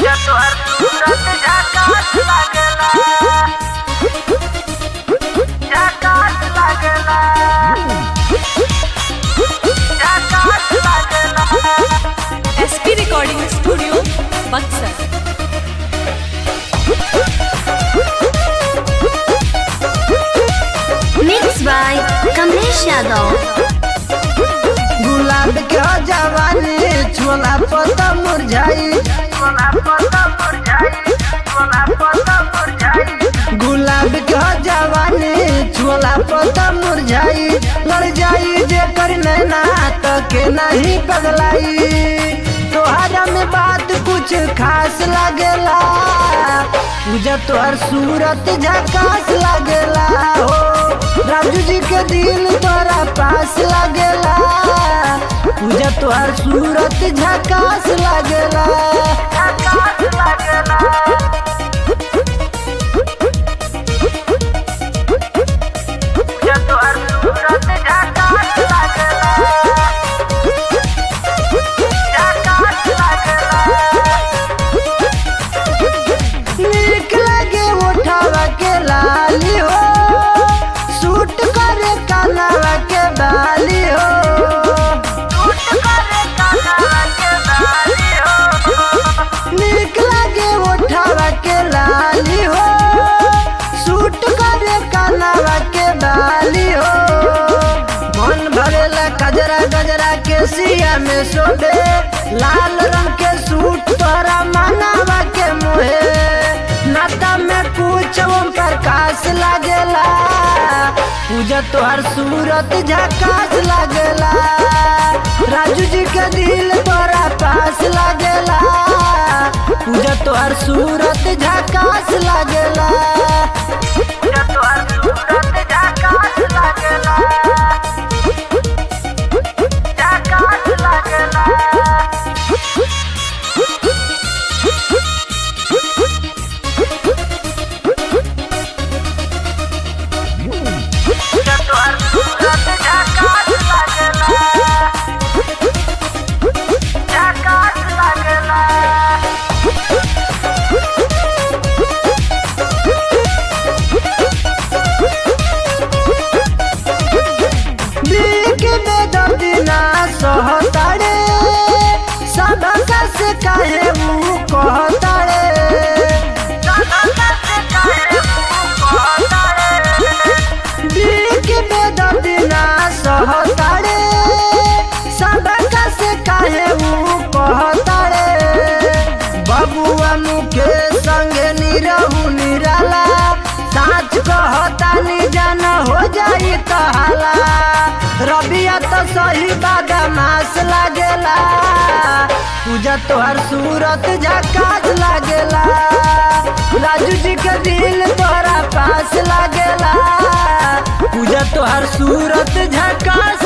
तोहर सूरत झकास लागेला, झकास लागेला, झकास लागेला। SP recording studio Buxar. Mix by Kamlesh Yadav. गुलाब के जवानी छोला पता मुरझाई, छोला पता मुरझाई, छोला पता मुरझाई। गुलाब के जवानी छोला पता मुरझाई। लड़ जाई जे कर नैना तो के नहीं पगलाई। तोहरा में बात कुछ खास लागेला, पूजा तोहर सूरत झकास लागेला हो। राजू जी के दिल तोरा पास लागेला, पूजा तोहर सूरत झकास लागेला, झकास लागेला। पूजा तोहर सूरत झकास लागेला, झकास लागेला। नीक लगे उठावा के लाली हो, सूट करे कानवा के बाली हो। सूट करे कानवा के बाली हो, नीक लगे उठावा के लाली हो, सूट करे कानवा के बाली हो। मन भरेला गजरा गजरा के सिया में सोबे, लाल रंग के सूट तोरा मानवा के मुहे। नाता में कुछ ओम प्रकाश लागेला, पूजा तोहर सूरत झकास लागेला। राजू जी के दिल तोरा पास लागेला, पूजा तोहर सूरत झकास लागेला। पूजा तोहर सूरत झकास लागेला, झकास लागेला। पूजा तोहर सूरत झकास लागेला, झकास लागेला। बीक बेदर्दी ना सहतारे, सबका से काहे ऊ कहतारे। बीक बेदर्दी ना सहतारे, सबका से काहे ऊ कहतारे। बबुआ मुके संगे निरहू निराला, साच कहता नि जान हो जाई तहाला। रबिया तो सही बदमाश लागेला, पूजा तोहर सूरत झकास लागेला। राजू जी के दिल तोरा पास लागेला, पूजा तोहर सूरत झकास